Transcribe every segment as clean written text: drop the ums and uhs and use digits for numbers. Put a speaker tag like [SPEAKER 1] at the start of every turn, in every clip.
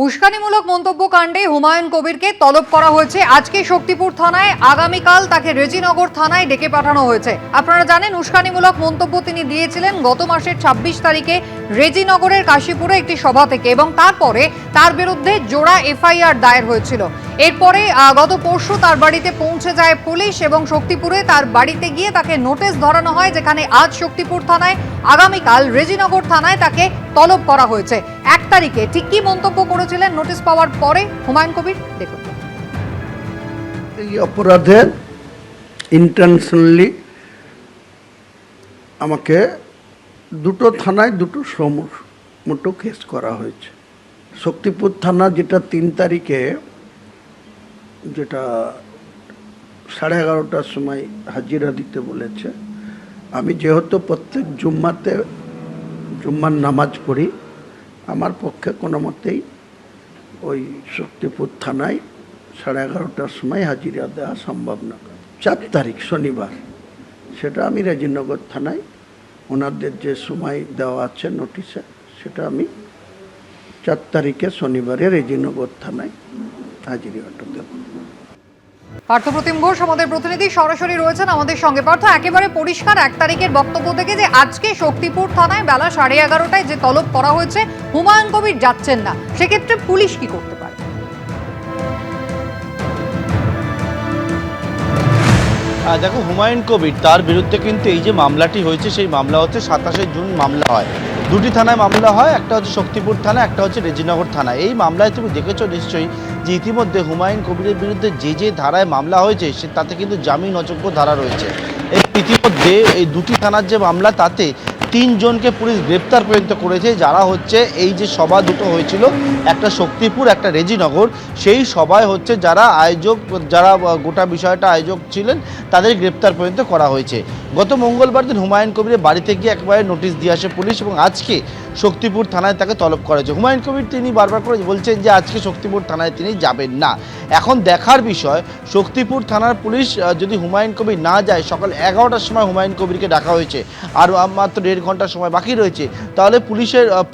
[SPEAKER 1] উস্কানিমূলক মন্তব্য কাণ্ডে হুমায়ুন কবিরকে তলব করা হয়েছে। আজকে শক্তিপুর থানায়, আগামীকাল তাকে রেজিনগর থানায় ডেকে পাঠানো হয়েছে। আপনারা জানেন, উস্কানিমূলক মন্তব্য তিনি দিয়েছিলেন গত মাসের ২৬ তারিখে রেজিনগরের কাশীপুরে একটি সভা থেকে, এবং তারপরে তার বিরুদ্ধে জোড়া এফআইআর দায়ের হয়েছিল। এরপরে গত পরশু তার বাড়িতে পৌঁছে যায় পুলিশ এবং শক্তিপুরে তার বাড়িতে গিয়ে তাকে নোটিশ ধরানো হয়, যেখানে আজ শক্তিপুর থানায়, আগামীকাল রেজিনগর থানায় তাকে তলব করা হয়েছে। ১ তারিখে ঠিক কি মন্তব্য করেছিলেন নোটিশ পাওয়ার পরে হুমায়ুন কবির, দেখুন।
[SPEAKER 2] এই অপরাধে ইন্টেনশনালি আমাকে দুটো থানায় দুটো মোটো কেস করা হয়েছে। শক্তিপুর থানা যেটা ৩ তারিখে, যেটা 11:30টার সময় হাজিরা দিতে বলেছে। আমি যেহেতু প্রত্যেক জুম্মার নামাজ পড়ি, আমার পক্ষে কোনো মতেই ওই শক্তিপুর থানায় 11:30টার সময় হাজিরা দেওয়া সম্ভব না। ৪ তারিখ শনিবার, সেটা আমি রেজিনগর থানায় ওনাদের যে সময় দেওয়া আছে নোটিশে, সেটা আমি ৪ তারিখে শনিবারে রেজিনগর থানায় হাজিরাটা দেব।
[SPEAKER 1] পার্থপ্রতিম ঘোষ আমাদের প্রতিনিধি সরাসরি রয়েছেন আমাদের সঙ্গে। পার্থ, একেবারে পরিষ্কার ১ তারিখের বক্তব্য থেকে যে আজকে শক্তিপুর থানায় বেলা 11:30টায় যে তলব করা হয়েছে, হুমায়ুন কবির যাচ্ছেন না, সেক্ষেত্রে পুলিশ কি করতে পারে?
[SPEAKER 3] দেখো, হুমায়ুন কবির তার বিরুদ্ধে কিন্তু এই যে মামলাটি হয়েছে, সেই মামলা হচ্ছে ২৭শে জুন মামলা হয়। দুটি থানায় মামলা হয়, একটা হচ্ছে শক্তিপুর থানা, একটা হচ্ছে রেজিনগর থানা। এই মামলায় তুমি দেখেছো নিশ্চয়ই যে ইতিমধ্যে হুমায়ুন কবিরের বিরুদ্ধে যে ধারায় মামলা হয়েছে, তাতে কিন্তু জামিন অযোগ্য ধারা রয়েছে। ইতিমধ্যে এই দুটি থানার যে মামলা, তাতে ৩ জনকে পুলিশ গ্রেপ্তার পর্যন্ত করেছে, যারা হচ্ছে এই যে সভা দুটো হয়েছিল, একটা শক্তিপুর একটা রেজিনগর, সেই সভায় হচ্ছে যারা গোটা বিষয়টা আয়োজক ছিলেন, তাদের গ্রেপ্তার পর্যন্ত করা হয়েছে। গত মঙ্গলবার দিন হুমায়ুন কবিরের বাড়িতে গিয়ে একবারে নোটিশ দিয়ে আসে পুলিশ, এবং আজকে শক্তিপুর থানায় তাকে তলব করা হয়েছে। হুমায়ুন কবির তিনি বারবার করে বলছেন যে আজকে শক্তিপুর থানায় তিনি যাবেন না। এখন দেখার বিষয়, শক্তিপুর থানার পুলিশ যদি হুমায়ুন কবির না যায়, সকাল 11টার সময় হুমায়ুন কবিরকে ডাকা হয়েছে, আর মাত্র 1.5 ঘন্টার সময় বাকি রয়েছে, তাহলে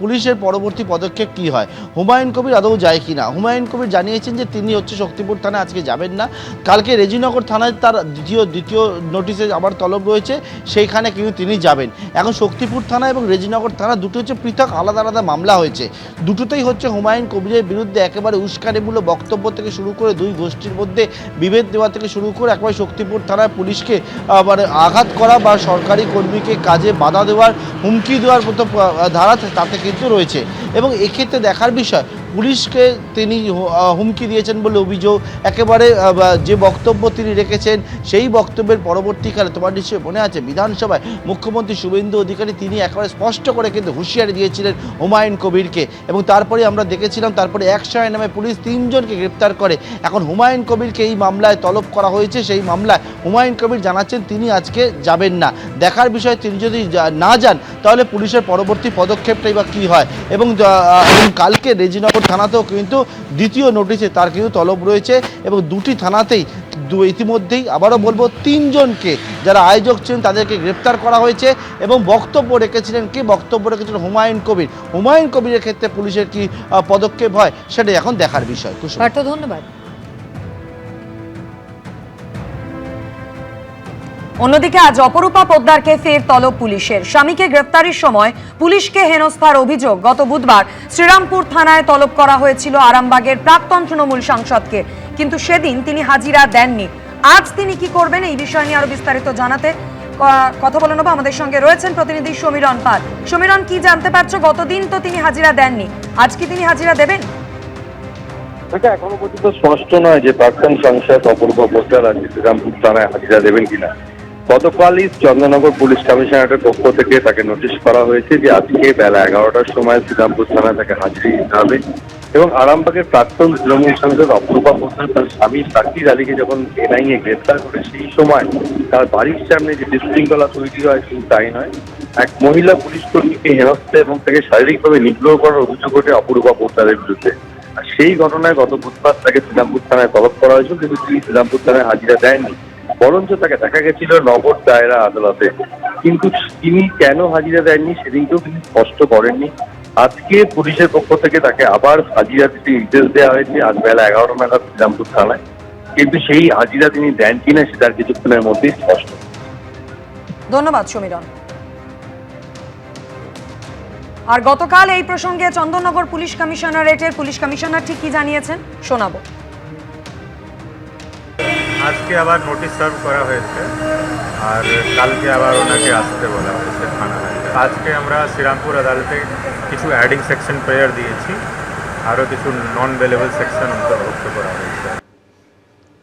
[SPEAKER 3] পুলিশের পরবর্তী পদক্ষেপ কি হয়? হুমায়ুন কবির আদৌ যায় কি না? হুমায়ুন কবির জানিয়েছেন যে তিনি হচ্ছে শক্তিপুর থানায় আজকে যাবেন না। কালকে রেজিনগর থানায় তার দ্বিতীয় নোটিশে আবার তলব রয়েছে, সেইখানে কিন্তু তিনি যাবেন। এখন শক্তিপুর থানা এবং রেজিনগর থানা দুটো হচ্ছে পৃথক, আলাদা আলাদা মামলা হয়েছে। দুটোতেই হচ্ছে হুমায়ুন কবিরের বিরুদ্ধে একেবারে উস্কানিমূলক বক্তব্য থেকে শুরু করে, দুই গোষ্ঠীর মধ্যে বিভেদ দেওয়া থেকে শুরু করে, একেবারে শক্তিপুর থানায় পুলিশকে আঘাত করা বা সরকারি কর্মীকে কাজে বাধা দেওয়ার, হুমকি দেওয়ার মতো ধারা তাতে কিন্তু রয়েছে। এবং এক্ষেত্রে দেখার বিষয়, পুলিশকে তিনি হুমকি দিয়েছেন বলে অভিযোগ। একেবারে যে বক্তব্য তিনি রেখেছেন, সেই বক্তব্যের পরবর্তীকালে তোমার নিশ্চয়ই মনে আছে, বিধানসভায় মুখ্যমন্ত্রী শুভেন্দু অধিকারী তিনি একেবারে স্পষ্ট করে কিন্তু হুঁশিয়ারি দিয়েছিলেন হুমায়ুন কবিরকে, এবং তারপরে আমরা দেখেছিলাম তারপরে ১০০ নামে পুলিশ ৩ জনকে গ্রেপ্তার করে। এখন হুমায়ুন কবিরকে এই মামলায় তলব করা হয়েছে। সেই মামলায় হুমায়ুন কবির জানাচ্ছেন তিনি আজকে যাবেন না। দেখার বিষয়, তিনি যদি না যান, তাহলে পুলিশের পরবর্তী পদক্ষেপটাই বা কী হয়। এবং কালকে রেজিনগর থানাতেও কিন্তু দ্বিতীয় নোটিশে তার কিন্তু তলব রয়েছে, এবং দুটি থানাতেই ইতিমধ্যেই আবারও বলবো ৩ জনকে যারা আয়োজক ছিলেন তাদেরকে গ্রেপ্তার করা হয়েছে। এবং বক্তব্য রেখেছিলেন হুমায়ুন কবির। হুমায়ুন কবিরের ক্ষেত্রে পুলিশের কি পদক্ষেপ হয়, সেটাই এখন দেখার বিষয়।
[SPEAKER 1] ধন্যবাদ। অন্যদিকে আজ অপরূপা পোদ্দারকে ফের তলব পুলিশের। স্বামীকে গ্রেফতারের সময় পুলিশকে হেনস্থার অভিযোগ গত বুধবার শ্রীরামপুর থানায় তলব করা হয়েছিল আরামবাগের প্রাক্তন তৃণমূল সাংসদকে, কিন্তু সেদিন তিনি হাজিরা দেননি। আজ তিনি কি করবেন, এই বিষয় নিয়ে আরো বিস্তারিত জানাতে কথা বলে নেব। আমাদের সঙ্গে রয়েছেন প্রতিনিধি সমীরণ পাল। সমীরণ, কি জানতে পারছো? গতদিন তো তিনি হাজিরা দেননি, আজ কি তিনি হাজিরা দেবেন?
[SPEAKER 4] এটা এখনো পর্যন্ত স্পষ্ট নয় যে প্রাক্তন সাংসদ অপূর্ব পোদ্দার আজ শ্রীরামপুর থানায় হাজিরা দেবেন কিনা। গতকালই চন্দ্রনগর পুলিশ কমিশনারেটের পক্ষ থেকে তাকে নোটিশ করা হয়েছে যে আজকে বেলা 11টার সময় শ্রীরামপুর থানায় তাকে হাজিরা দিতে হবে। এবং আরামবাগের প্রাক্তন তৃণমূল সাংসদ অপূর্বা পোদ্দার তার স্বামী সাকির আলীকে যখন এনআইএ গ্রেপ্তার করে, সেই সময় তার বাড়ির সামনে যে বিশৃঙ্খলা তৈরি হয়, শুধু তাই নয়, এক মহিলা পুলিশ কর্মীকে হেনস্থা এবং তাকে শারীরিকভাবে নিগ্রহ করার অভিযোগ ওঠে অপূর্বা পোদ্দারের বিরুদ্ধে। আর সেই ঘটনায় গত বুধবার তাকে শ্রীরামপুর থানায় তলব করা হয়েছিল, কিন্তু তিনি শ্রীরামপুর থানায় হাজিরা দেননি। বরঞ্চ তাকে দেখা গেছিল নগর দায়রা আদালতে। কিন্তু তিনি কেন হাজিরা দেননি সেদিনকেও তিনি স্পষ্ট করেননি। আজকে পুলিশের পক্ষ থেকে তাকে আবার হাজিরা দিতে নির্দেশ দেওয়া হয়েছে আজ বেলা 11 নাগাদ শ্রীরামপুর থানায়, কিন্তু সেই হাজিরা তিনি দেন কিনা সেটার কিছুক্ষণের মধ্যেই স্পষ্ট।
[SPEAKER 5] ধন্যবাদ সমীরণ। আর গতকাল এই প্রসঙ্গে চন্দননগর পুলিশ কমিশনারেটের পুলিশ কমিশনার ঠিক কি জানিয়েছেন শোনাবো।
[SPEAKER 6] আজকে আবার নোটিশ সার্ভ করা হয়েছে আর কালকে আবার ওনাকে আসতে বলা হয়েছে থানায়। আজকে আমরা শ্রীরামপুর আদালতে কিছু অ্যাডিং সেকশন প্রেয়ার দিয়েছি, আরও কিছু নন বেলেবল সেকশন অন্তর্ভুক্ত করা হয়েছে।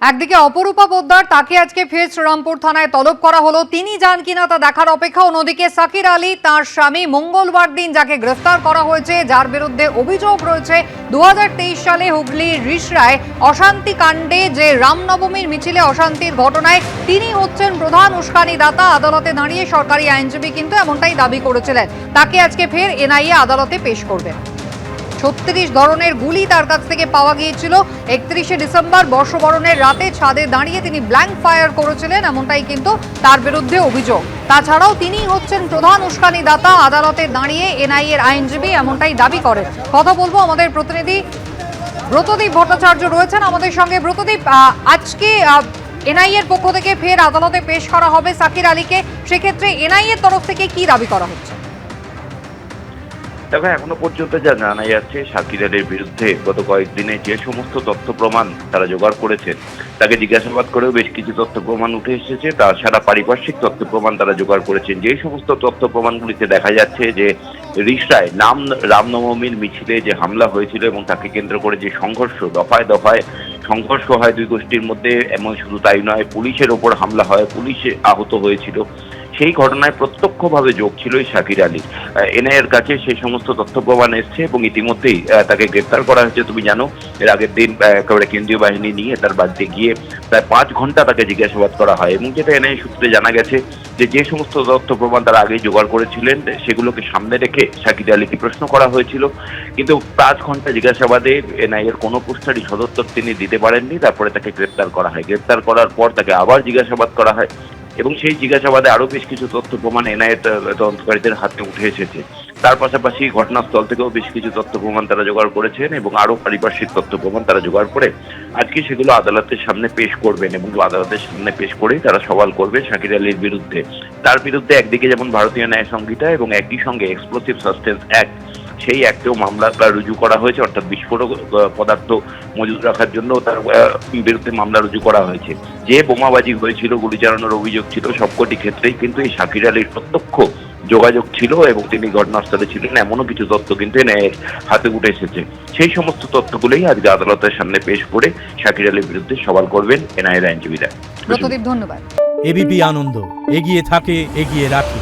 [SPEAKER 1] একদিকে অপরূপা পোদ্দার, তাকে আজকে ফের শ্রীরামপুর থানায় তলব করা হলো, তিনি যান কিনা তা দেখার অপেক্ষা। অন্যদিকে সাকির আলী তার স্বামী মঙ্গলবার দিন যাকে গ্রেফতার করা হয়েছে, যার বিরুদ্ধে অভিযোগ রয়েছে 2023 সালে হুগলির রিষড়ায় অশান্তি কাণ্ডে যে রামনবমীর মিছিলে অশান্তির ঘটনায় তিনি হচ্ছেন প্রধান উস্কানিদাতা। আদালতে দাঁড়িয়ে সরকারি আইনজীবী কিন্তু এমনটাই দাবি করেছিলেন। তাকে আজকে ফের এনআইএ আদালতে পেশ করবে। 36 ধরনের গুলি তার কাছ থেকে পাওয়া গিয়েছিল। 31শে ডিসেম্বর বর্ষবরণের রাতে ছাদে দাঁড়িয়ে তিনি ব্ল্যাঙ্ক ফায়ার করেছিলেন, এমনটাই কিন্তু তার বিরুদ্ধে অভিযোগ। তাছাড়াও তিনি হচ্ছেন প্রধান উস্কানিদাতা। আদালতে দাঁড়িয়ে এনআইএর আইনজীবী এমনটাই দাবি করেন। কথা বলবো আমাদের প্রতিনিধি ব্রতদীপ ভট্টাচার্য রয়েছেন আমাদের সঙ্গে। ব্রতদীপ, আজকে এনআইএর পক্ষ থেকে ফের আদালতে পেশ করা হবে সাকির আলীকে, সেক্ষেত্রে এনআইএর তরফ থেকে কি দাবি করা হচ্ছে?
[SPEAKER 7] দেখো, এখনো পর্যন্ত যা জানা যাচ্ছে সাকির আলীর বিরুদ্ধে গত কয়েকদিনে যে সমস্ত তথ্য প্রমাণ তারা জোগাড় করেছেন, তাকে জিজ্ঞাসাবাদ করেও বেশ কিছু তথ্য প্রমাণ উঠে এসেছে। তাছাড়া পারিপার্শ্বিক তথ্য প্রমাণ তারা জোগাড় করেছেন। যে সমস্ত তথ্য প্রমাণগুলিতে দেখা যাচ্ছে যে রিষড়ায় রামনবমীর মিছিলে যে হামলা হয়েছিল এবং তাকে কেন্দ্র করে যে সংঘর্ষ, দফায় দফায় সংঘর্ষ হয় দুই গোষ্ঠীর মধ্যে, এবং শুধু তাই নয়, পুলিশের ওপর হামলা হয়, পুলিশ আহত হয়েছিল, সেই ঘটনায় প্রত্যক্ষভাবে যোগ ছিল এই সাকির আলী। এনআইএর কাছে সেই সমস্ত তথ্য প্রমাণ এসছে এবং ইতিমধ্যেই তাকে গ্রেপ্তার করা হয়েছে। তুমি জানো, এর আগের দিন একেবারে কেন্দ্রীয় বাহিনী নিয়ে তার বাড়িতে গিয়ে প্রায় 5 ঘন্টা তাকে জিজ্ঞাসাবাদ করা হয় এবং যেটা এনআইএ সূত্রে জানা গেছে যে সমস্ত তথ্য প্রমাণ তারা আগেই জোগাড় করেছিলেন সেগুলোকে সামনে রেখে সাকির আলীকে প্রশ্ন করা হয়েছিল, কিন্তু 5 ঘন্টা জিজ্ঞাসাবাদে এনআইএর কোনো প্রশ্নেরই সদুত্তর তিনি দিতে পারেননি। তারপরে তাকে গ্রেপ্তার করা হয়। গ্রেপ্তার করার পর তাকে আবার জিজ্ঞাসাবাদ করা হয় এবং সেই জিজ্ঞাসাবাদে আরও বেশ কিছু তথ্য প্রমাণ এনআইএ তদন্তকারীদের হাতে উঠে এসেছে। তার পাশাপাশি ঘটনাস্থল থেকেও বেশ কিছু তথ্য প্রমাণ তারা জোগাড় করেছেন এবং আরও পারিপার্শ্বিক তথ্য প্রমাণ তারা জোগাড় করে আজকে সেগুলো আদালতের সামনে পেশ করবেন এবং আদালতের সামনে পেশ করেই তারা সওয়াল করবে সাকির আলীর বিরুদ্ধে। তার বিরুদ্ধে একদিকে যেমন ভারতীয় ন্যায় সংহিতা এবং একই সঙ্গে এক্সপ্লোসিভ সাবস্টেন্স অ্যাক্ট, সেই অ্যাক্টেও মামলা রুজু করা হয়েছে, অর্থাৎ বিস্ফোরক পদার্থ মজুদ রাখার জন্য তার বিরুদ্ধে মামলা রুজু করা হয়েছে। যে বোমাবাজি হয়েছিল, গুলি চালানোর অভিযোগ ছিল, সবকটি ক্ষেত্রেই কিন্তু এই সাকির আলীর প্রত্যক্ষ যোগাযোগ ছিল এবং তিনি ঘটনাস্থলে ছিলেন, এমনও কিছু তথ্য কিন্তু এনআইএর হাতে উঠে এসেছে। সেই সমস্ত তথ্যগুলোই আজকে আদালতের সামনে পেশ করে সাকির আলীর বিরুদ্ধে সওয়াল করবেন এনআইএর আইনজীবীরা।
[SPEAKER 1] ব্রতদীপ, ধন্যবাদ।
[SPEAKER 8] এবিপি আনন্দ, এগিয়ে থাকে, এগিয়ে রাখে।